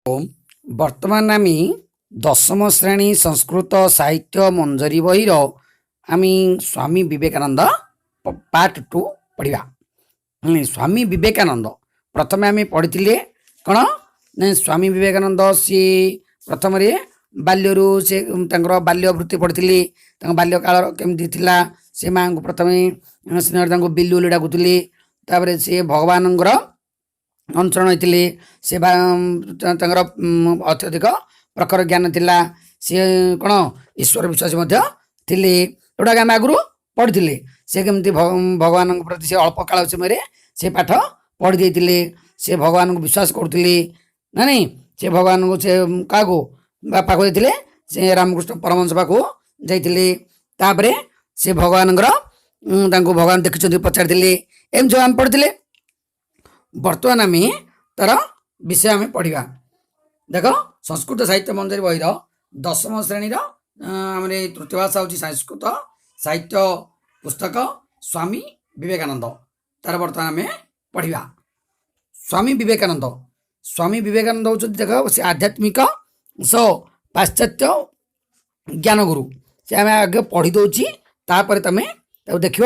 बर्तमान आम दशम श्रेणी संस्कृत साहित्य मंजरी बहिर आम स्वामी विवेकानंद पार्ट 2 पढ़ा। स्वामी विवेकानंद प्रथम आम पढ़ी कौन ना स्वामी विवेकानंद सी प्रथम बाल्यरू से बाल्यवृत्ति पढ़ी बाल्य काल केमती से माँ को प्रथम स्नेह बिल्लुली डाकुली से भगवान अनुसरण होते से अत्यधिक प्रखर ज्ञान थिला सी कौन ईश्वर विश्वासी थिले जोटा आम आगु पढ़ी से केमती भगवान प्रति से अल्प काल समय से पाठ पढ़ी देते से भगवान को विश्वास करुले ना नहीं से भगवान को से क्या पाक देते से रामकृष्ण परमहंस पाक जाते से भगवान भगवान देखी पचारि एम जो आम पढ़ी। बर्तमान आम तार विषय आम पढ़ा। देख संस्कृत साहित्य मंजरी बहिर दशम श्रेणी आम तृतीय भाषा हूँ संस्कृत साहित्य पुस्तक स्वामी विवेकानंद तार बर्तमान आम पढ़ा। स्वामी विवेकानंद हूँ देख से आध्यात्मिक सो पाश्चात्य ज्ञान गुरु से आम आगे पढ़ी दूची तापर तुम देख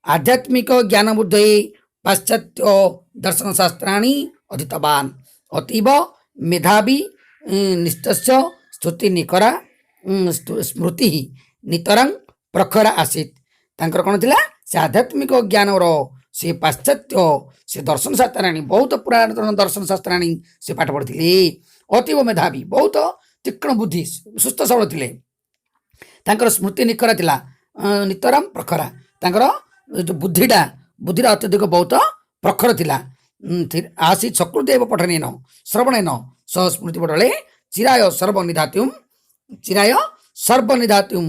आध्यात्मिक ज्ञान बुद्धि पाश्चात्य दर्शन शास्त्राणी अधीतवान अतीव मेधावी निष्ठस्य स्तुति निकरा स्मृति नितरंग प्रखर आसीत तांकर कौन थिला से आध्यात्मिक ज्ञान से पाश्चात्य से दर्शन शास्त्राणी बहुत पुरातन दर्शन शास्त्राणी से पाठ पढ़ी अतीव मेधावी बहुत तीक्ष्ण बुद्धि सुस्थ सबल थे तांकर स्मृति निकरा थिला नितरम प्रखरा तांकर जो बुद्धिटा बुद्धिरा अत्यधिक बहुत प्रखर थिला आसी सकृदेव पठनेन श्रवणेन सह स्मृति पटले चिराय सर्वनिधातुम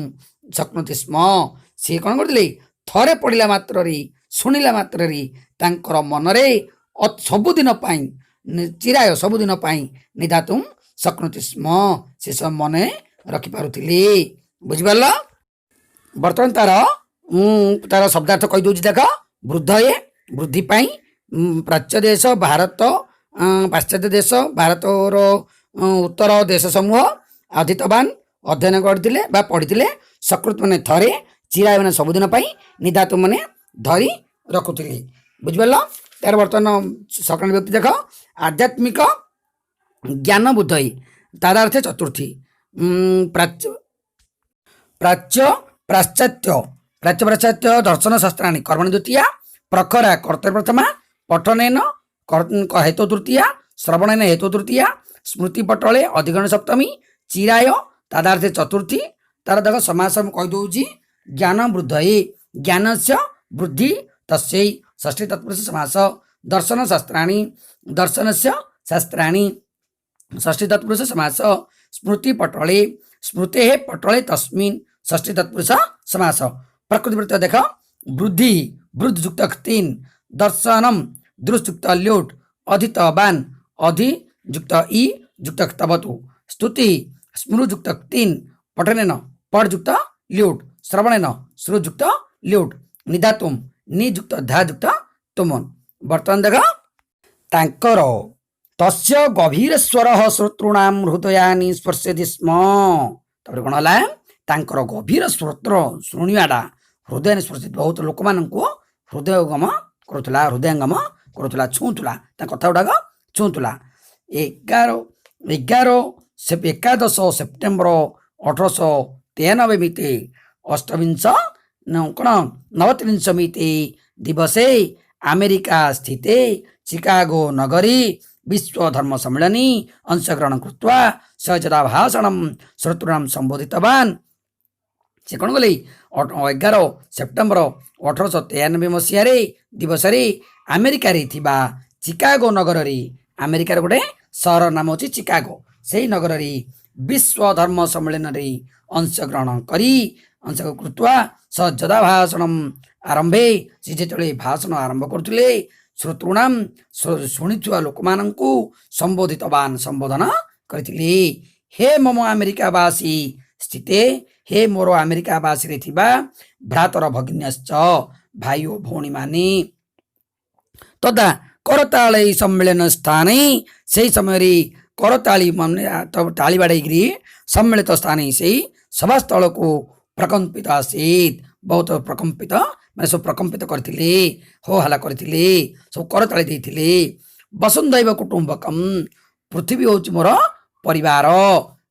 शक्नोति स्म से कौन करते थरे पढ़ला मात्र शुणिला मात्र तांकर मनरे सबुदिन चिराय सबुदिन निधातुम शक्नोति स्म से सब मन रखिपारुथिले। बुझिपार बर्तमान तार शब्दार्थ कही दूसरी देख वृद्धये वृद्धि प्राच्य देश भारत पाश्चात्य देश भारत उत्तर देश समूह अधीतवान अध्ययन करते पढ़ी सकृत मैंने थरे चिराय मैंने सबुदिन निधातु मैंने धरी रखुले। बुझिपार तार बर्तमान सकाल व्यक्ति देख आध्यात्मिक ज्ञान बुद्धि तार अर्थ चतुर्थी प्राच्य पाश्चात्य दर्शन शास्त्राणी कर्मणि द्वितीया प्रखरा कर्तव्य प्रथमा पठनेन हेतु तृतीया श्रवणेन हेतु तृतीया स्मृति पटले अधिगण सप्तमी चिराय तदार्थ चतुर्थी तार देख समास कहीदे ज्ञान वृद्धये ज्ञान से वृद्धि तस्यै षष्ठी तत्पुरुष समास दर्शन से शास्त्राणी षष्ठी तत्पुरुष समास स्मृति पटले स्मृते पटले तस्मिन् षष्ठी तत्पुरुष समास प्रकृति वृत्त देख वृद्धि वृद्ध युक्त 3 दर्शनम दृष्युक्त ल्योट अधीतवान अधि युक्त ई युक्त तबतु स्तुति स्मृयुक्त 3 पठनेन पढ़युक्त ल्योट श्रवणेन श्रुयुक्त ल्योट निधातुम नियुक्त धायुक्त तुमन। बर्तमान देख तांकर तस्य गभीर स्वर श्रोतॄणाम हृदयानि स्पर्शति स्म तब कौन है तांकर गभीर स्रोत्र शुणियाटा हृदय स्पर्शित बहुत लोक मान हृदयगम करुला हृदयंगम करुला छुला कथा गुड़ाक छुला 11 सेप्टेम्बर 1893 मिते अष्टविंश कौन 29 मिते दिवसे अमेरिका स्थिते चिकागो नगरी विश्व धर्म सम्मेलनी अंशग्रहण कृत्वा सहजता भाषण श्रोतॄणाम संबोधितवान से कौन गले 11 सेप्टेम्बर 1893 मसीह दिवस अमेरिका चिकागो नगर अमेरिकार गोटे सहर नाम होची चिकागो से नगर विश्व धर्म सम्मेलन अंशग्रहण करी अंश कृत्वा सहजता भाषण आरंभे से जो भाषण आरंभ करुले श्रोतॄणाम शुणुवा लोक मान संबोधितवान संबोधन करथिले हे मम अमेरिकावासी स्थिते हे मोर अमेरिकावासी रे थिबा भ्रातर भगिन्यश्च भाई ओ भौणी माने तथा करताल सम्मेलन स्थान से समय करताली माने ताली बाड़ेगी सम्मिलित स्थान से सभास्थल को प्रकंपित आसीत बहुत प्रकंपित मैंने सब प्रकंपित करथिले हो हला करथिले सब करताली देथिले वसुंधैव कुटुंबकम पृथ्वी होची मोर परिवार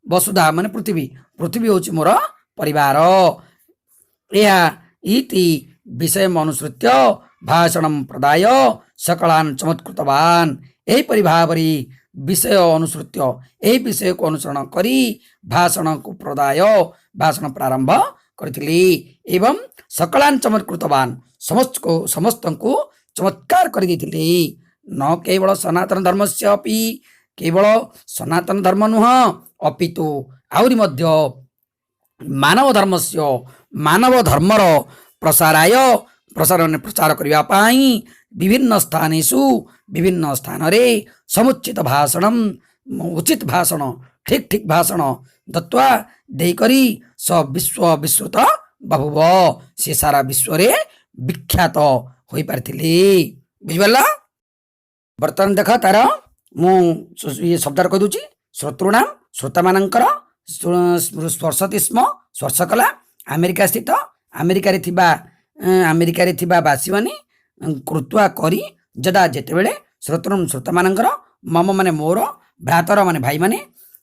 वसुधा माने पृथ्वी पृथ्वी होची मोर परिवार यह इति विषय अनुसृत्य भाषण प्रदाय सकलान चमत्कृतवान यही परिभावरी विषय अनुसृत्य यही विषय को अनुसरण करी भाषण को प्रदाय भाषण प्रारंभ करथिले एवं सकलान चमत्कृतवान समस्त को चमत्कार कर देथिले न केवल सनातन धर्म से अपि केवल सनातन धर्म नुह अपितु आउरी मध्य मानव धर्म से मानव धर्मर प्रसाराय प्रचार करने पाई विभिन्न स्थानेषु विभिन्न स्थान रे समुचित भाषण उचित भाषण ठीक ठीक भाषण दत्वा देकरी स विश्व विश्रुत बहुव से सारा विश्व रे विख्यात होई पारथिले बुझिबला। बर्तमान देख तार मु ये शब्दार कह दूची श्रोतृणाम श्रोता मानकर स्पर्शति स्म स्पर्श कला अमेरिका स्थित अमेरिका रे थिबा बासी माने कृत्वा करी जदा जेतेबेले श्रोतृम श्रोता मानकर मम माने मोर भ्रातर माने भाई माने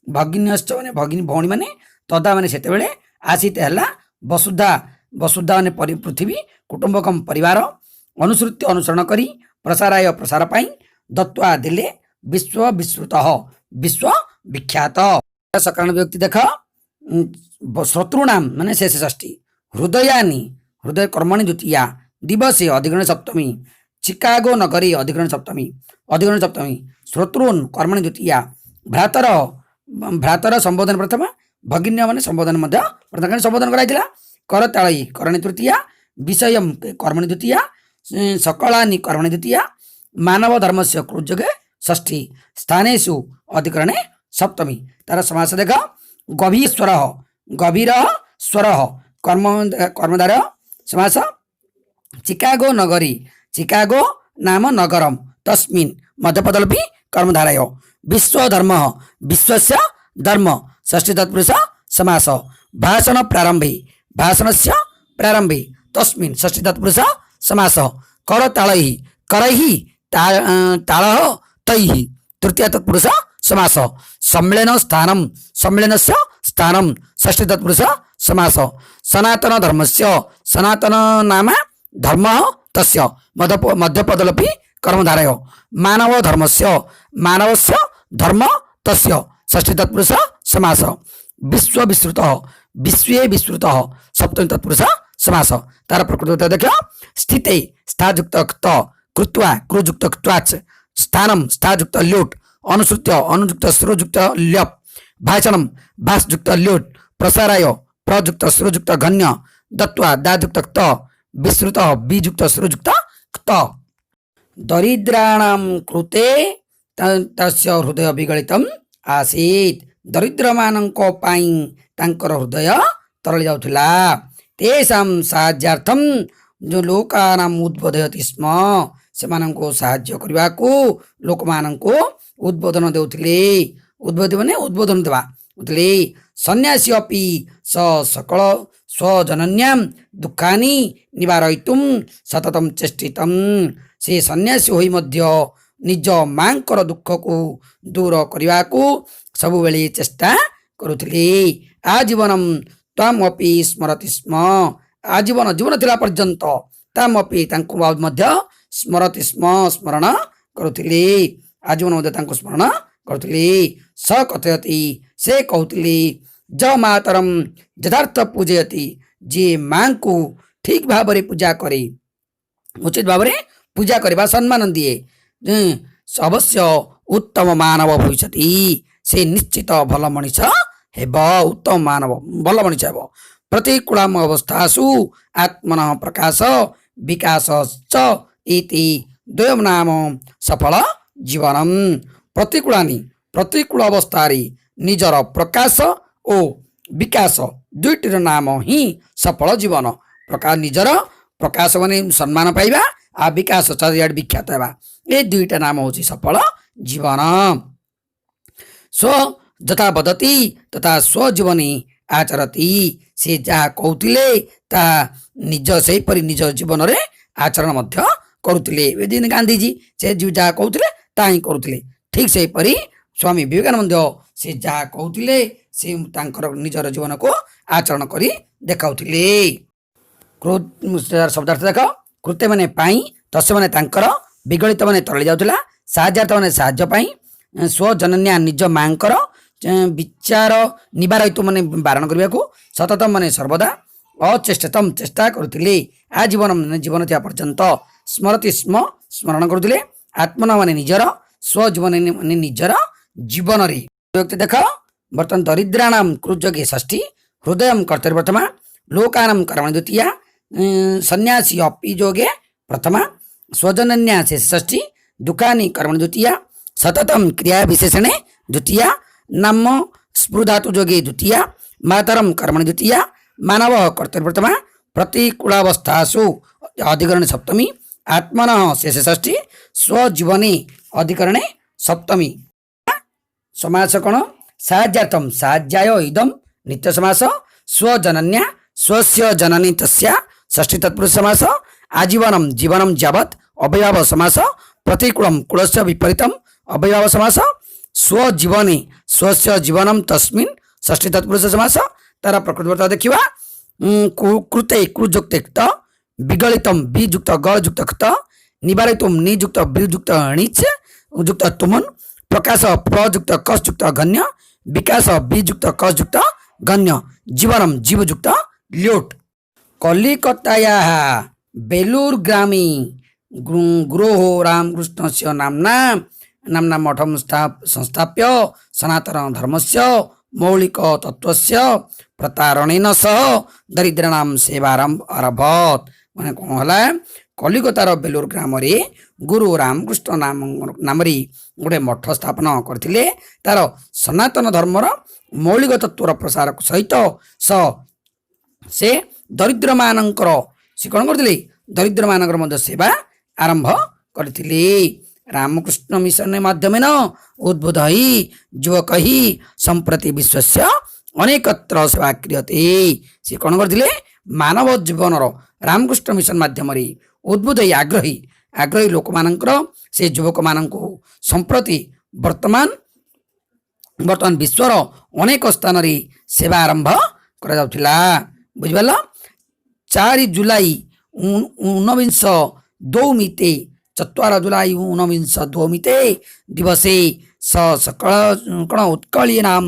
भगिन्यश्च माने भगिनी भौणी माने तदा माने सेतेबेले आसीते हला वसुधा वसुधा माने पृथ्वी कुटुंबकम परिवार अनुसृत्य अनुसरण करी प्रसाराय प्रसार पाई दत्वा दिले विश्व विश्रुत विश्व विख्यात सकारण व्यक्ति देख शत्रुणाम माने शेष षष्ठी हृदयानी हृदय कर्मणि द्वितीया दिवसे अधिकरण सप्तमी चिकागो नगरी अधिकरण सप्तमी श्रोतॄन् कर्मणि द्वितीया भ्रातर भ्रातर संबोधन प्रथम भगिन्य माने संबोधन मध्य प्रथम संबोधन कराइथिला करताळी करणी तृतीया विषय कर्मणि द्वितीया सकलानि कर्मणि द्वितीया मानव धर्मस्य कृजगे षष्ठी स्थानेषु अधिकरणे सप्तमी तार समास देख गभीर स्वर कर्म कर्मधार समास चिकागो नगरी चिकागो नाम नगरम तस्मिन् मध्यपदलपि कर्मधारय विश्व धर्म विश्वस्य धर्म षष्ठी तत्पुरुष समास भाषण भाषणस्य प्रारंभे तस्मिन् षष्ठी तत्पुरुष समास करतालैः करैः तालः तैः तृतीय तत्पुरुष समास सम्मेलनस्य स्थानं षष्ठी तत्पुरुष समास सनातन धर्मस्य सनातन नाम धर्म तस्य मध्यपदलपि कर्मधारय मानव धर्मस्य मानवस्य धर्म तस्य षष्ठी तत्पुरुष समास विश्व विश्रुत विश्वे विश्रुत सप्तमी तत्पुरुष समास तार प्रकृत देख स्थिते स्थायुक्त क्त कृत्वा क्रुजुक्त क्त्वाच स्थानं स्थायुक्त ल्योट अनुसृत्य अनुयुक्त श्रुजुक्त ल्यप भाषणं भाषयुक्त ल्योट प्रसाराय प्रयुक्त श्रुजुक्त घन्य दत्वा दायुक्त क्त विश्रुत बीजुक्त श्रुजुक्त क्त दरिद्राणां कृते तस्य हृदय विगलितम् आसीत् दरिद्र मानक पाई तांकर हृदय तरली जाउथिला तेषां साहाय्यार्थं जो लोकानां उद्बोधयति स्म सेमानंको साहाय्य करबाकू लोकमानंको उद्बोधन देउथिले उद्बोधन माने उद्बोधन देवा उतले सन्यासी अपि स सकल स्वजनन्यां दुःखानि निवारयितुं सततं चेष्टितं से सन्यासी होई मध्य निज मांकर दुख को दूर करबाकू सबु बेले चेष्टा करुथिले आजीवनम ताम अपि स्मरति स्म आजीवन जीवन थिला पर्यंत ताम अपि तांको मध्य स्मरति स्म स्मरण करुथिले आजीवन मध्य तांको स्मरण करुथिले स कथयति से कहउथिले ज मातरम यथार्थ पूजयति जे मां को ठीक भाव रे पूजा करे उचित भाव रे पूजा करबा सम्मान दिए अवश्य उत्तम मानव भविष्यति से निश्चित भल मनीष हेब उत्तम मानव भल मनीष हेब प्रतिकूलम अवस्थासु आत्मन प्रकाश विकास च इति द्वयम नाम सफल जीवनम प्रतिकूलानि प्रतिकूल अवस्थारे निजर प्रकाश ओ विकास दुईटर नाम ही सफल जीवन प्रकाश निजर प्रकाश माने सम्मान पाइबा आ विकास चारिआड विख्यात हेबा ए दुईटा नाम होची सफल जीवन ସ୍ୱ ଯଥା ବଦତି ତଥା ସ୍ୱଜୀବନୀ ଆଚରତି। ସେ ଯାହା କହୁଥିଲେ ତାହା ନିଜ ସେହିପରି ନିଜ ଜୀବନରେ ଆଚରଣ ମଧ୍ୟ କରୁଥିଲେ। ଯେମିତି ଗାନ୍ଧିଜୀ ସେ ଯାହା କହୁଥିଲେ ତାହା ହିଁ କରୁଥିଲେ। ଠିକ୍ ସେହିପରି ସ୍ୱାମୀ ବିବେକାନନ୍ଦ ସେ ଯାହା କହୁଥିଲେ ସେ ତାଙ୍କର ନିଜର ଜୀବନକୁ ଆଚରଣ କରି ଦେଖାଉଥିଲେ। ଶବ୍ଦାର୍ଥ ଦେଖ। କୃତ୍ୟ ମାନେ ପାଇଁ, ତସ୍ୟ ମାନେ ତାଙ୍କର, ବିଗଳିତ ମାନେ ତରଳି ଯାଉଥିଲା, ସାହାଯ୍ୟାର୍ଥ ମାନେ ସାହାଯ୍ୟ ପାଇଁ, ସ୍ୱଜନନ୍ୟା ନିଜ ମାଙ୍କର, ବିଚାର ନିବାରିତ ମାନେ ବାରଣ କରିବାକୁ, ସତତମ ମାନେ ସର୍ବଦା, ଅଚେଷ୍ଟତମ ଚେଷ୍ଟା କରୁଥିଲେ, ଆଜୀବନ ମାନେ ଜୀବନ ଥିବା ପର୍ଯ୍ୟନ୍ତ, ସ୍ମରତି ସ୍ମ ସ୍ମରଣ କରୁଥିଲେ, ଆତ୍ମନ ମାନେ ନିଜର, ସ୍ୱଜୀବନ ମାନେ ନିଜର ଜୀବନରେ। ବ୍ୟକ୍ତି ଦେଖ। ବର୍ତ୍ତମାନ ଦରିଦ୍ରାଣାମ କୃଯୋଗେ ଷଷ୍ଠୀ, ହୃଦୟମ କର୍ତ୍ତରୀ ପ୍ରଥମା, ଲୋକାନାମ କର୍ମଣି ଦ୍ୱିତୀୟା, ସନ୍ନ୍ୟାସୀ ଅପି ଯୋଗେ ପ୍ରଥମା, ସ୍ୱଜନନ୍ୟା ଶେଷ ଷଷ୍ଠୀ, ଦୁଃଖାନି କର୍ମଣି ଦ୍ୱିତୀୟା, ସତତମ କ୍ରିୟା ବିଶେଷଣେ ଦ୍ୱିତୀୟା, ନାମ ସ୍ପୃଧାତୁ ଯୋଗେ ଦ୍ୱିତୀୟା, ମାତରମ କର୍ମଣି ଦ୍ୱିତୀୟା, ମାନବ କର୍ତ୍ତରୀ ପ୍ରଥମା, ପ୍ରତିକୂଳାବସ୍ଥାସୁ ଅଧିକରଣେ ସପ୍ତମୀ, ଆତ୍ମନ ଶେଷ ଷଷ୍ଠୀ, ସ୍ୱଜୀବନୀ ଅଧିକରଣେ ସପ୍ତମୀ। ସମାସ କ'ଣ? ସାହାଯ୍ୟାର୍ଥମ ସାହାଯ୍ୟାୟ ଇଦମ ନିତ୍ୟ ସମାସ, ସ୍ୱଜନନ୍ୟା ସ୍ୱସ୍ୟ ଜନନୀ ତସ୍ୟା ଷଷ୍ଠୀ ତତ୍ପୁରୁଷ ସମାସ, ଆଜୀବନମ ଜୀବନମ ଯାବତ୍ ଅବୟବ ସମାସ, ପ୍ରତିକୂଳମ କୂଳସ୍ୟ ବିପରୀତମ ଅବୟବ ସମାସ, ସ୍ୱଜୀବନୀ ସ୍ୱସ୍ୟ ଜୀବନମ ତସ୍ମିନ୍ ଷଷ୍ଠୀ ତତ୍ପୁରୁଷ ସମାସ। ତାର ପ୍ରକୃତ ଦେଖିବା। କୃତେ କୃଯୁକ୍ତେ କ୍ତ, ବିଗଳିତମ ବିଯୁକ୍ତ ଗ ଯୁକ୍ତ କ୍ତ, ନିବାରିତୁମ ନିଯୁକ୍ତ ବିଯୁକ୍ତ ଣିଚ ଯୁକ୍ତ ତୁମନ୍, ପ୍ରକାଶ ପ୍ରଯୁକ୍ତ କସ୍ ଯୁକ୍ତ ଗଣ୍ୟ, ବିକାଶ ବିଯୁକ୍ତ କସ୍ ଯୁକ୍ତ ଗଣ୍ୟ, ଜୀବନମ ଜୀବ ଯୁକ୍ତ ଲ୍ୟୋଟ୍। କଲିକତାୟା ବେଲୁର ଗ୍ରାମୀ ଗୁରୋଃ ରାମକୃଷ୍ଣସ୍ୟ ନାମ୍ନା ନାମ୍ନା ମଠଂ ସଂସ୍ଥାପ୍ୟ ସନାତନ ଧର୍ମସ୍ୟ ମୌଳିକ ତତ୍ତ୍ୱସ୍ୟ ପ୍ରତାରଣେନ ସହ ଦରିଦ୍ରାଣାମ ସେବାରମ୍ଭ ଆରଭତ। ମାନେ କ'ଣ ହେଲା? କଲିକତାର ବେଲୁର ଗ୍ରାମରେ ଗୁରୁ ରାମକୃଷ୍ଣ ନାମରେ ଗୋଟେ ମଠ ସ୍ଥାପନ କରିଥିଲେ। ତାର ସନାତନ ଧର୍ମର ମୌଳିକ ତତ୍ତ୍ୱର ପ୍ରସାର ସହିତ ସେ ଦରିଦ୍ରମାନଙ୍କର ସେ କ'ଣ କରିଥିଲେ? ଦରିଦ୍ରମାନଙ୍କର ମଧ୍ୟ ସେବା ଆରମ୍ଭ କରିଥିଲେ। ରାମକୃଷ୍ଣ ମିଶନ ମାଧ୍ୟମେନ ଉଦ୍ବୁଦ୍ଧ ହି ଯୁବକ ହି ସମ୍ପ୍ରତି ବିଶ୍ୱସ୍ୟ ଅନେକତ୍ର ସେବା କ୍ରିୟତେ। ସେ କ'ଣ କରିଥିଲେ? ମାନବ ଜୀବନର ରାମକୃଷ୍ଣ ମିଶନ ମାଧ୍ୟମରେ ଉଦ୍ବୁଦ୍ଧ ଆଗ୍ରହୀ ଲୋକମାନଙ୍କର ସେ ଯୁବକମାନଙ୍କୁ ସମ୍ପ୍ରତି ବର୍ତ୍ତମାନ ବିଶ୍ୱର ଅନେକ ସ୍ଥାନରେ ସେବା ଆରମ୍ଭ କରାଯାଉଥିଲା। ବୁଝିପାରିଲ? 4 ଜୁଲାଇ 1902 4 ଜୁଲାଇ 1902 ଦିବସେ ସକଳ କ'ଣ ଉତ୍କଳୀୟନାମ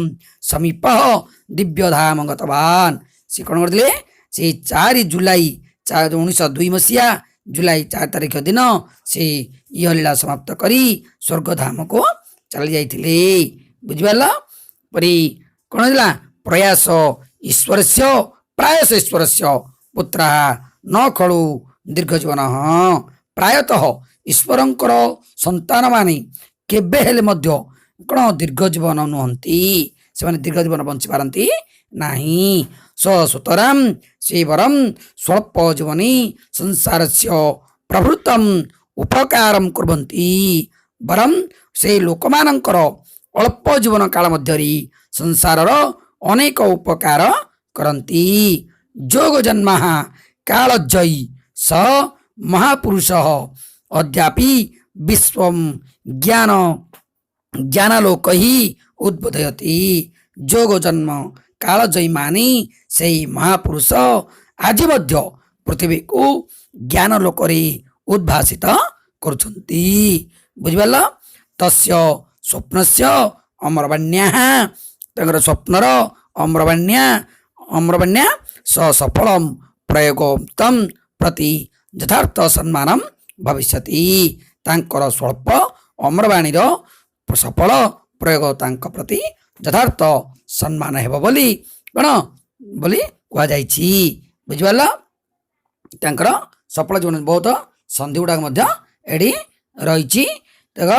ସମୀପ ଦିବ୍ୟଧାମ ଗତବାନ। ସେ କ'ଣ କରିଥିଲେ? ସେ 4 ଜୁଲାଇ 1902 ମସିହା ଜୁଲାଇ 4 ତାରିଖ ଦିନ ସେ ଇହଲୀଳା ସମାପ୍ତ କରି ସ୍ୱର୍ଗଧାମକୁ ଚାଲି ଯାଇଥିଲେ। ବୁଝିପାରିଲ? ପରି କ'ଣ ହେଲା? ପ୍ରୟାସ ଈଶ୍ୱରସ୍ୟ ପୁତ୍ରା ନ ଖଳୁ ଦୀର୍ଘ ଜୀବନ। ପ୍ରାୟତଃ ଈଶ୍ୱରଙ୍କର ସନ୍ତାନମାନେ କେବେ ହେଲେ ମଧ୍ୟ କ'ଣ ଦୀର୍ଘ ଜୀବନ ନୁହନ୍ତି। ସେମାନେ ଦୀର୍ଘ ଜୀବନ ବଞ୍ଚି ପାରନ୍ତି ନାହିଁ। ସୁତରାଂ ସେ ବରଂ ସ୍ୱଳ୍ପ ଜୀବନୀ ସଂସାରସ୍ୟ ପ୍ରଭୃତମ ଉପକାରಂ କୁର୍ବନ୍ତି। ବରଂ ସେ ଲୋକମାନଙ୍କର ଅଳ୍ପ ଜୀବନ କାଳ ମଧ୍ୟରେ ସଂସାରର ଅନେକ ଉପକାର କରନ୍ତି। ଯୋଗ ଜନ୍ମା କାଳଜୟୀ ସ ମହାପୁରୁଷ ଅଦ୍ୟାପି ବିଶ୍ୱଂ ଜ୍ଞାନାଲୋକ ହି ଉଦ୍ବୋଧୟତି। ଯୋଗ ଜନ୍ମ କାଳଜୟୀ ମାନି ସେଇ ମହାପୁରୁଷ ଆଜି ମଧ୍ୟ ପୃଥିବୀକୁ ଜ୍ଞାନ ଲୋକରେ ଉଦ୍ଭାସିତ କରୁଛନ୍ତି। ବୁଝିପାରିଲ? ତସ୍ୟ ସ୍ୱପ୍ନସ୍ୟ ଅମରବାଣ୍ୟା, ତାଙ୍କର ସ୍ୱପ୍ନର ଅମରବାଣ୍ୟା ସଫଳମ ପ୍ରୟୋଗ ତମ ପ୍ରତି ଯଥାର୍ଥ ସମ୍ମାନମ ଭବିଷ୍ୟତି। ତାଙ୍କର ସ୍ୱଳ୍ପ ଅମରବାଣୀର ସଫଳ ପ୍ରୟୋଗ ତାଙ୍କ ପ୍ରତି ଯଥାର୍ଥ ସମ୍ମାନ ହେବ ବୋଲି କ'ଣ ବୋଲି କୁହାଯାଇଛି। ବୁଝିପାରିଲ? ତାଙ୍କର ସଫଳ ଜୀବନ ବହୁତ ସନ୍ଧି ଗୁଡ଼ାକ ମଧ୍ୟ ଏଠି ରହିଛି। ଦେଖ,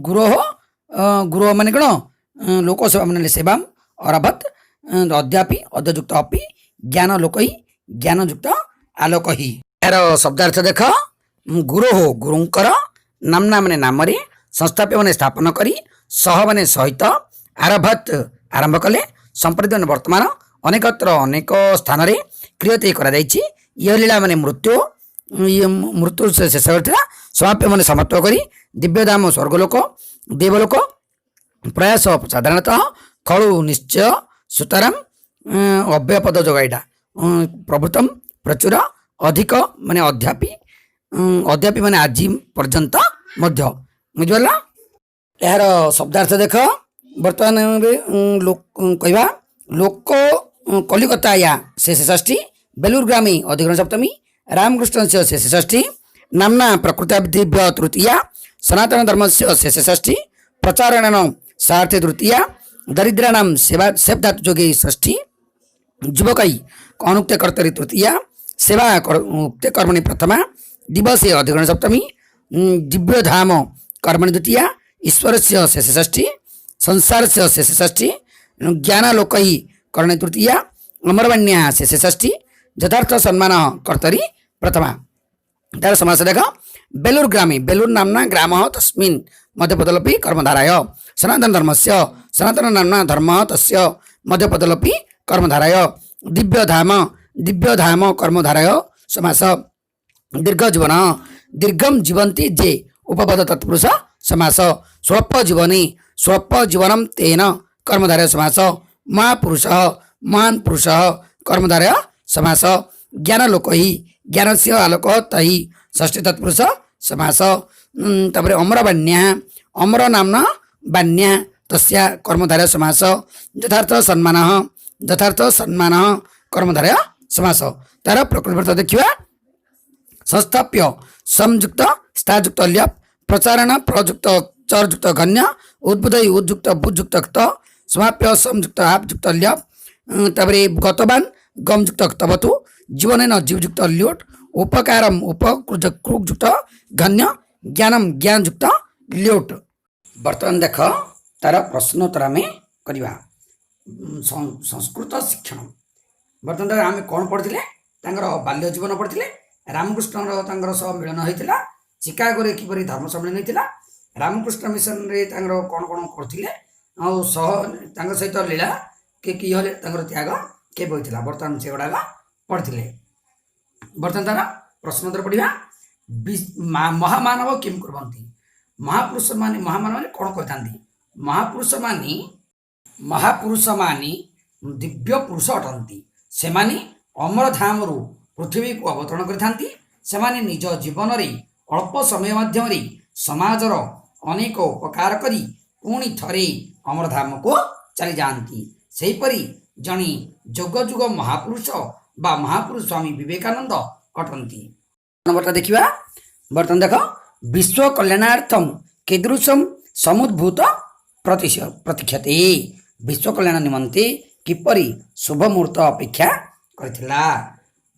ଗୁରୋହ ମାନେ କ'ଣ? ଲୋକସେବା ମାନେ ସେବାମ ଅରଭତ, ଅଦ୍ୟାପି ଅଦ୍ୟଯୁକ୍ତ ଅପି, ଜ୍ଞାନ ଲୋକ ହି ଜ୍ଞାନଯୁକ୍ତ ଆଲୋକ ହି। ଏହାର ଶବ୍ଦାର୍ଥ ଦେଖ। ଗୁରୋହ ଗୁରୁଙ୍କର, ନାମ୍ନା ମାନେ ନାମରେ, ସଂସ୍ଥାପ୍ୟ ମାନେ ସ୍ଥାପନ କରି, सह माने सहित आरभत आरंभ कले संप्रति माने वर्तमान अनेकत्र अनेक स्थान रे क्रियते करा जायछि ये लीला माने मृत्यु ये मृत्यु से शेष करथिला समाप्य माने समाप्त करी दिव्यधाम स्वर्गलोक देवलोक प्रयास साधारणतः खलु निश्चय सुतराम अव्ययपद जोगाईटा प्रभुतम प्रचुर अधिक माने अध्यापी अद्यापि माने आज पर्यंत मध्य बुझिपारा यार शब्दार्थ देख बर्तमान लोक कहवा लोक कलिकता या शेष षष्ठी बेलूर ग्रामी अधिकरण सप्तमी रामकृष्ण से शेष षष्ठी नामना प्रकृता दिव्य तृतीया सनातन धर्म से शेष षष्ठी प्रचारण सार्थे तृतीया दरिद्राणाम सेवा सेवधातु जोगे षष्ठी युवकई अनुक्त कर्तरी तृतीया सेवा उक्त कर्मणि प्रथमा दिवसे अधिकरण सप्तमी दिव्यधाम कर्मणि द्वितीया ईश्वर से शेष षष्ठी संसार से शेष षष्ठी ज्ञानालोक कर्ण तृतीया अमरवाण्या शेष षष्ठी यथार्थ सम्मान कर्तरी प्रथमा तार समास देख बेलूर ग्रामी बेलूर नामना ग्राम तस्मिन् मध्यपदलपि कर्मधाराय सनातन धर्म से सनातन नामना धर्म तस्य मध्यपदलपि कर्मधाराय दिव्यधाम कर्मधाराय समास दीर्घ जीवन दीर्घम जीवंती जे उपपद तत्पुरुष समास स्वल्प जीवनी स्वल्प जीवनम तेन कर्मधारय समास महापुरुष महान पुरुष कर्मधारय समास ज्ञानलोक ज्ञान से आलोक तहि षष्ठी तत्पुरुष समास तापर अमरवाण्या अमर नामना वाण्या तस्या कर्मधारय समास यथार्थ सम्मान कर्मधारय समास तार प्रकृति देखिए संस्थाप्य संयुक्त स्थायुक्त ल्यप प्रचारण प्रयुक्त चरयुक्त घन्य उद्बुदय उद्युक्त बुजुक्त समाप्य संयुक्त आपयुक्त ल्यप तापरे गतवान गमयुक्त तबतु जीवन जीवयुक्त ल्योट उपकारम उपकृजुक्त घन्य ज्ञानम ज्ञानयुक्त ल्योट बर्तमान देख तार प्रश्नोत्तर आम करवा संस्कृत शिक्षण बर्तमान आम कौन पढ़ते बाल्य जीवन पढ़ते रामकृष्ण सह मिलन होता चिकागोरे किपरि धर्म सम्मेलन होता रामकृष्ण मिशन रे कौन कौन करते सहित लीला कि हले त्याग केवे होता बर्तमान से गुड़ाक पढ़ते बर्तमान तार प्रश्नोत्तर पढ़ा महामानव किम कुर्वन्ति महापुरुष माने महामानव कौन करते महापुरुष माने दिव्य पुरुष अटंती से अमर धाम पृथ्वी को अवतरण करथांती सेमाने निज जीवन रे अल्प समय माध्यम समाजर अनेक उपकार करी पुणी थरे अमर धाम को चली जाती सेहीपरि जनी जोग जुग महापुरुष बा महापुरुष स्वामी विवेकानंद अटंती बर्तमान देखा बर्तमान देख विश्व कल्याणार्थम कीदृशम समुद्भूत प्रतीक्षते विश्व कल्याण निमंते किपरि शुभ मुहूर्त अपेक्षा करथिला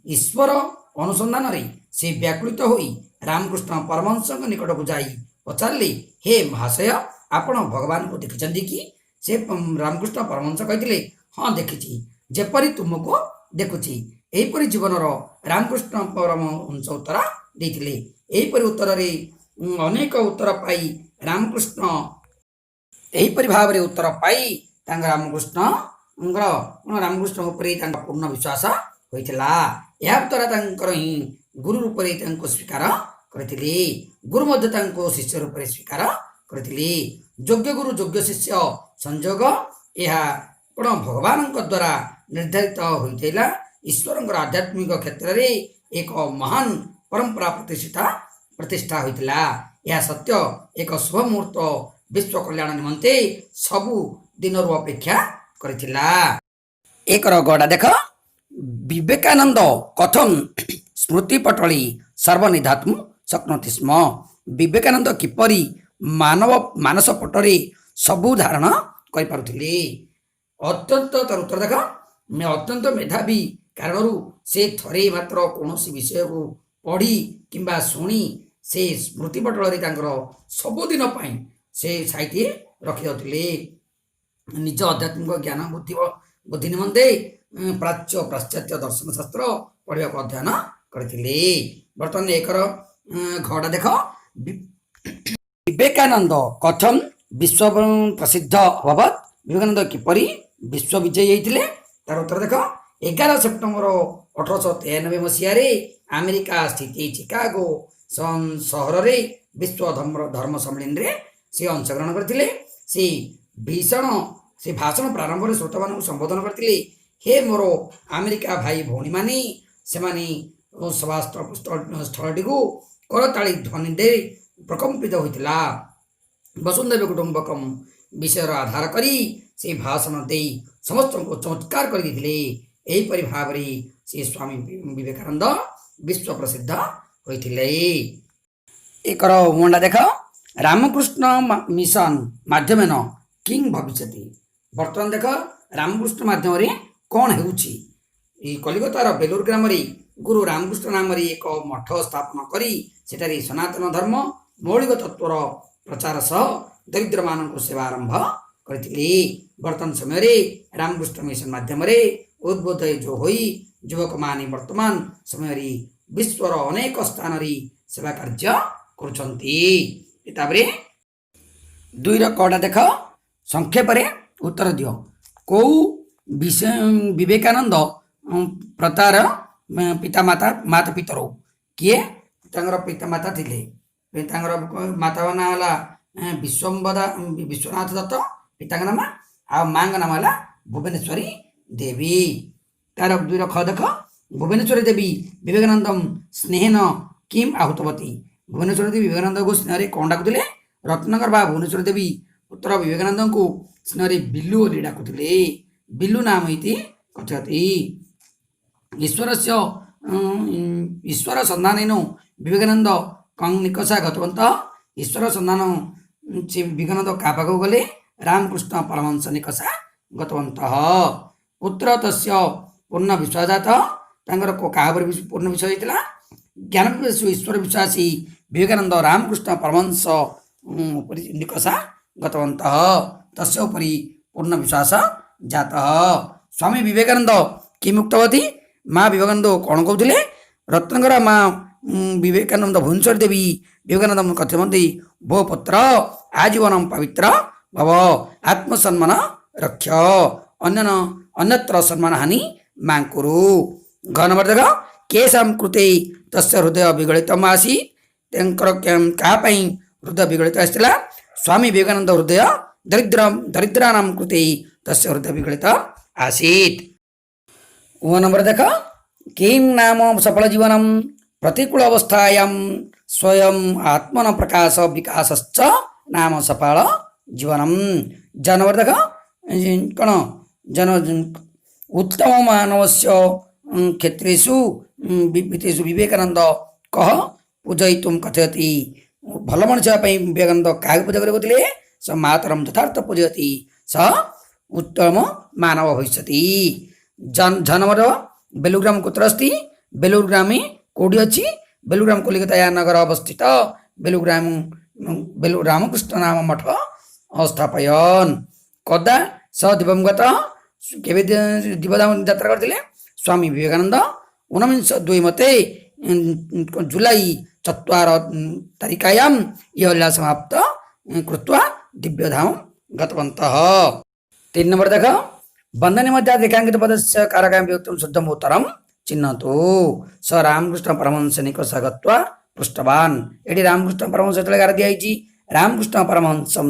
ईश्वर अनुसंधान रे से व्याकुलित होई रामकृष्ण परमहंस निकट को जाई पचारे हे महाशय आपण भगवान को देखिछन्ती कि से रामकृष्ण परमहंस कहते हाँ देखी जेपरी तुमको देखुची एहीपरि जीवनर रामकृष्ण परमहंस उत्तर देथिले एहीपरि उत्तर रे अनेक उत्तर पाई रामकृष्ण एहीपरि भाव रे उत्तर पाई तांग रामकृष्ण रामकृष्ण पूर्ण विश्वास होइथिला या द्वारा ही गुरु रूप से स्वीकार करथिले गुरु मध्य शिष्य रूप से स्वीकार करथिले योग्य गुरु योग्य शिष्य संयोग यह कौन भगवान द्वारा निर्धारित होइथिला ईश्वर आध्यात्मिक क्षेत्र में एक महान परंपरा प्रतिष्ठा होइथिला यह सत्य एक शुभ मुहूर्त विश्व कल्याण निमंते सबु दिन अपेक्षा करथिला एक गड़ा देख विवेकानंद कथम स्मृति पटली सर्वनिधात्म शक्नोति स्म विवेकानंद किपरि मानस पटरे सबु धारण करिपारुथिले अत्यंत तर उत्तर देख अत्यंत मेधावी कारण से थरे मात्र कौन विषय को पढ़ी किंबा शुणी से स्मृति पटल सबुदिन से साइटे रखिदे निज आध्यात्मिक ज्ञान बुद्धि निमंते प्राच्य पाश्चात्य दर्शन शास्त्र पढ़ा अध्ययन करथिले बर्तमान एकर घड़ा देख विवेकानंद कथम विश्व प्रसिद्ध अभवत विवेकानंद किपरि विश्व विजयी होते तार उत्तर देख 11 सेप्टेम्बर 1893 मसीह अमेरिका स्थित चिकागो सहर में विश्व धर्म सम्मेलन रे से अंशग्रहण करते से भीषण से भाषण प्रारंभ में श्रोता मान संबोधन करते हे मोर अमेरिका भाई भौणी मानी से सभा स्थलटी को करताली ध्वनि दे प्रकम्पित होता वसुंधैव कुटुंबकम विषय आधार करी से भाषण दे समस्त को चमत्कार कर यहीपरि भाव से स्वामी विवेकानंद विश्व प्रसिद्ध होते एक मुंडा देख रामकृष्ण मिशन माध्यम किंग भविष्य बर्तमान देख रामकृष्ण माध्यम कौन हो कलिकतार बेलूर ग्राम गुरु रामकृष्ण नाम एक मठ स्थापन करी सेठारे सनातन धर्म मौलिक तत्वर प्रचार सह दरिद्र मान सेवा आरंभ करते वर्तमान समय रामकृष्ण मिशन माध्यम उद्बोधय जो होई युवक माने वर्तमान समय विश्वर अनेक स्थान सेवा कार्य करुँचे दुईर कड़ा देख संक्षेप उत्तर दियो कौ विवेकानंद प्रतार पिता माता पितर किए पिता माता थिले माता ना है विश्वनाथ दत्त पिता नाम आ माँ नाम है भुवनेश्वरी देवी तार दुईर ख देख भुवनेश्वरी देवी विवेकानंद स्नेहन किम आहूतवती भुवनेश्वरी देवी विवेकानंद को स्नेह कौन डाकुले रत्नगर बा भुवनेश्वरी देवी पुत्र विवेकानंद को स्नेह बिल्लू बोली डाकुले बिल्लू नाम इति कथयति ईश्वर सन्धान विवेकानंद कं निकषा गतवन्तः ईश्वर सन्धान से विवेकानंद क्या पाक गले रामकृष्ण परमहंस निकषा गतवन्तः पुत्र तस्य पूर्ण विश्वासजात क्या पूर्ण विश्वास होता ज्ञान ईश्वर विश्वासी विवेकानंद रामकृष्ण परमहंस निकषा गतवन्तः तस्य उपरि पूर्ण विश्वास जातः स्वामी विवेकानंद कि मुक्तवती माँ विवेकानंद कौन कहते रत्नगर माँ विवेकानंद भुवनेश्वर देवी विवेकानंद कथयन्ति भो पुत्र आजीवन पवित्र भव आत्मसम्मान रक्ष अन्यत्र सम्मान हानि मां कुरु घ नंबर देख केशां कृते तस्य हृदय विगलितम् आसीत् क्या हृदय विगलित आसला स्वामी विवेकानंद हृदय दरिद्राणां कृते तस्य हृदय विगलित आसीत् ओ नंबर देख किं नाम सफल जीवनम प्रतिकूल अवस्थायां स्वयं आत्मन प्रकाश विकासश्च नाम सफल जीवनम जनवर देख कौन जन उत्तम मानवस्य क्षेत्रेषु विवेकानंद कह पूजयितुं कथयति भल मनुष्य विवेकानंद क्या पूजा करते स मातरम यथार्थ पूजयति स उत्तम मानव भविष्यति जनवर बेलूग्राम कुत्र अस्ति बेलूग्राम कौटी अच्छी बेलूग्राम कलिकता नगर अवस्थित बेलूग्राम रामकृष्ण नाम मठ स्थापयन कदा स दिवंगत केवे दिवदाम यात्रा करते स्वामी विवेकानंद 19 मते जुलाई 4 तारिकायां यह समाप्त कृत्वा दिव्यधाम गतवन्तः 3 नंबर देख बंधने मध्य रेखांकित पदस्य कारकां विभक्तं शुद्धम् उत्तरं चिन्हतु स रामकृष्ण परमहंस निकष गत्वा पृष्ठवान् एटी रामकृष्ण परमहंस गार दिखाई रामकृष्ण परमहंसं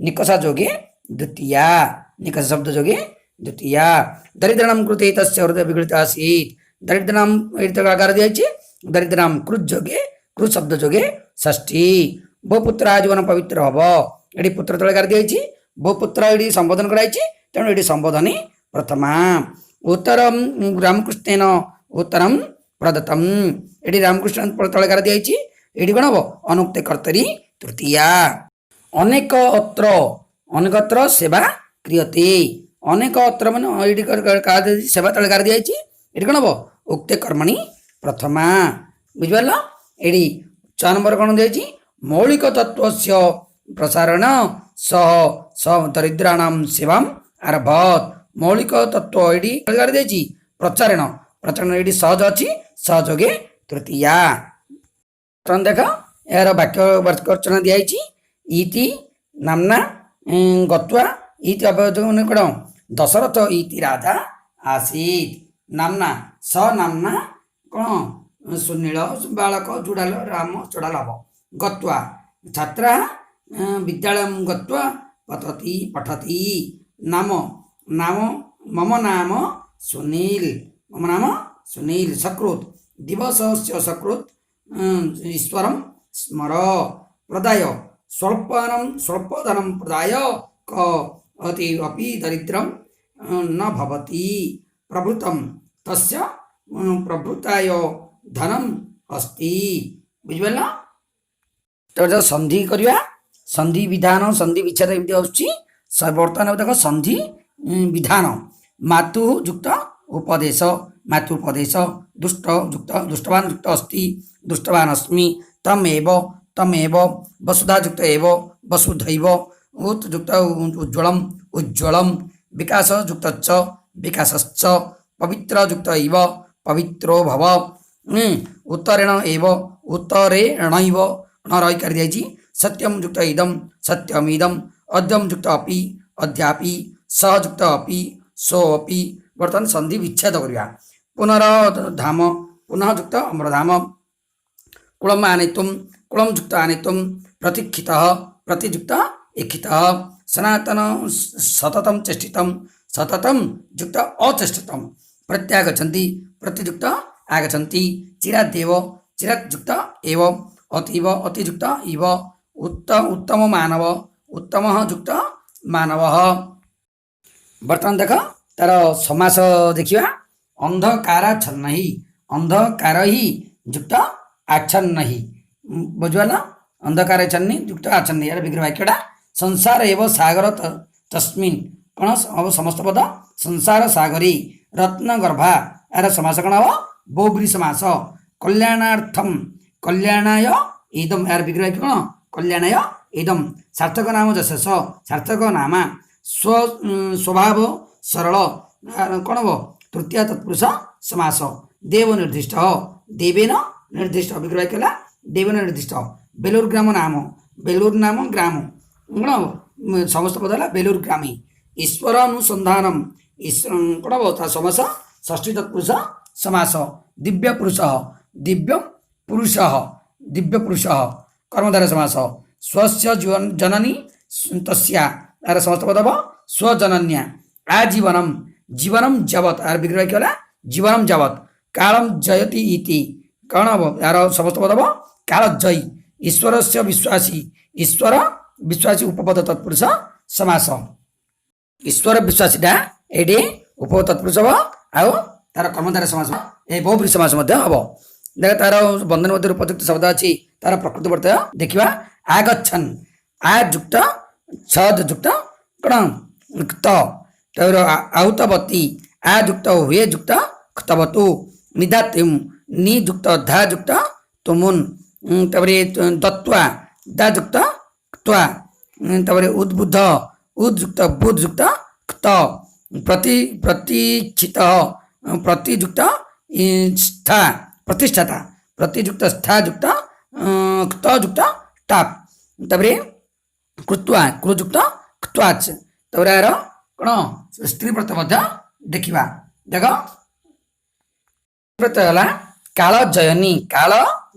निकषा जोगे द्वितीया निकष शब्द जोगे द्वितीया दरिद्राणां कृते तस्य हृदय विगलित आसीत् दरिद्राणां आकार दिखाई दरिद्राणां कृत जोगे कृत शब्द जोगे षष्ठी भो पुत्र आजीवन पवित्र हम ये पुत्र तले गार दिखाई भो पुत्र ये संबोधन कराई तेणु ये संबोधन प्रथमा उत्तर रामकृष्णन उत्तरम प्रदत्तम ये रामकृष्ण तले गार दिखाई ये कौन हम अनुक्त कर्तरी तृतीया अनेकत्र सेवा क्रियते अनेक अत्र मान सेवा तले गार दिखाई ये कौन हम उक्त कर्मणि प्रथमा बुझिपार ये 4 नंबर कौन दिखाई मौलिक तत्व प्रसारण सह दरिद्राणां सेवा आरभत मौलिक तत्व ये गार दिखाई प्रचारण ये सहज अच्छी सहयोगे तृतीया देख यार वाक्य वाक्यरचना दिखाई इति नामना गत्वा इति अव्ययवाचक ମାନେ କ'ଣ ଦଶରଥ ଇତି ରାଜା ଆसीତ୍ ନାମ୍ନା ସ ନାମ୍ନା କ'ଣ ସୁନୀଳ ବାଳକ ଚୁଡ଼ାଲ ରାମ ଚୁଡ଼ାଲ ହବ ଗତ୍वा ଛାତ୍ରା ବିଦ୍ୟାଳୟ ଗତ୍वा ପଠତି ପଠତି ନାମ ନାମ मम नाम सुनील मम नाम सुनील सकृत दिवसस्य सकृत ईश्वरं स्मर प्रदाय स्वल्पधनं प्रदाय क अति अपि दरिद्रं न भवति प्रभृतं तस्य प्रभृताय धनम अस्ति बुझिपारा तो जो संधि करवा संधि विधान संधि विच्छेद एमती आसुची बर्तमान देख संधि विधान मातु युक्त उपदेश मातुपदेश दुष्ट युक्त दुष्टवान युक्त अस्ति दुष्टवान अस्मि तमेव तमेव वसुधा युक्त एव वसुधैव उत युक्त उज्ज्वलम उज्ज्वलम विकास युक्त च विकासश्च पवित्र युक्त इव पवित्रो भव उत्तरेण एव उत्तरेणैव न रही कर दिया सत्यम युक्त इदम सत्यमिदम अद्यम युक्त अपि अद्यापि सयुक्त अपि सोपि बर्तमान संधि विच्छेद करवा पुनर्धाम पुनः युक्त अमरधाम कुलम आनेतुम कुलम युक्त आनेतुम प्रतीक्षित प्रतियुक्त इक्षित सनातन सततम चेष्टितम सततम युक्त अचेष्टितम प्रत्यागछन्ति प्रतियुक्त आगछन्ति चिरादेव चिरायुक्त एव अतीव अतियुक्त इव उत्तम मानव उत्तम युक्त मानव बर्तमान देख तार समास देखिए अंधकाराच्छन्न ही अंधकार ही युक्त आच्छन्न ही बुझा अंधकाराच्छन्न युक्त आच्छन्न यार विग्रह वाक्यटा संसार एवं सागर तस्मिन् कौन हम समस्त पद संसार सागरी रत्न गर्भा यार समास कौन हम बहुब्री समास कल्याणार्थम कल्याणाय इदम यार विग्रह वाक्य कौन कल्याणाय इदम सार्थक नाम जशेष सार्थक नामा स्व स्वभाव सरल कौन हम तृतीय तत्पुरुष समास देव निर्दिष्ट देवेन निर्दिष्ट विग्रह कला देवेन निर्दिष्ट बेलूर ग्राम नाम बेलूर नाम ग्राम कौन हम समस्त पद है बेलूर ग्रामी ईश्वर अनुसंधानम कौन हम समास षष्ठी तत्पुरुष समास दिव्य पुरुष दिव्य पुरुष कर्मधारय समास स्वस्य जननी तस्या यार समस्त पद स्वजनन्या आजीवनम जीवनम जवत यार विग्रह क्या जीवनम जवत कालम जयति इति कौन हम यार समस्त पद काल जयी ईश्वर से विश्वासी ईश्वर विश्वासी उपपद तत्पुरुष समास ईश्वर विश्वासीटा ये उपपद तत्पुरुष हम आउ तार कर्मधारय समास ये बहुब्री समास हम देख तार बंधन मध्य उपयुक्त शब्द अच्छी तार प्रकृति वर्तय देखा आगछन आयुक्त छुक्त कौन त आहुतवती आयुक्त हुए युक्त खतवतु निधात्युम नियुक्त धायुक्त तुमुन दत्वा दायुक्त क्त्वा उद्बुद्ध उद्युक्त बुद्युक्त क्त प्रतीक्षित प्रतियुक्त स्था प्रतिष्ठाता प्रतियुक्त स्थायुक्त क्तयुक्त टाप कृत्वा क्रुयुक्त क्त्वाच यार कौन स्त्री प्रत्यय देखा देख प्रत्यय है काल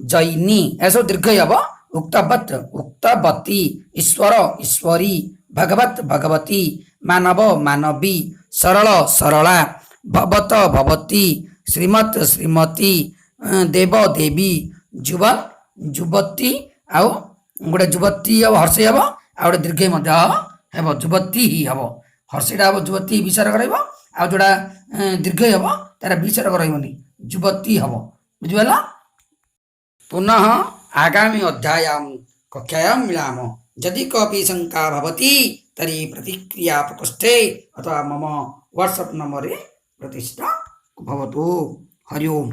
जयिनी ऐसा दीर्घ हम उक्तवत उक्तवती ईश्वर ईश्वरी भगवत भगवती मानव मानवी सरल सरला भवत भवती श्रीमत श्रीमती देव देवी जुवन जुवती आउ गोटे जुवती हम हर्षी हम आ गए दीर्घ हम जुवती ही हम हर्षीटा हम जुवती विसर्ग रहा जोड़ा दीर्घ हम तार विसर्ग रही जुवती हम बुझीगला पुनः आगामी अध्यायां कक्षायां मिलाम यदि कोऽपि शंका भवति तर्हि प्रतिक्रिया प्रकोष्ठे अथवा मम व्हाट्सएप नंबर प्रतिष्ठा भवतु हरि ओम।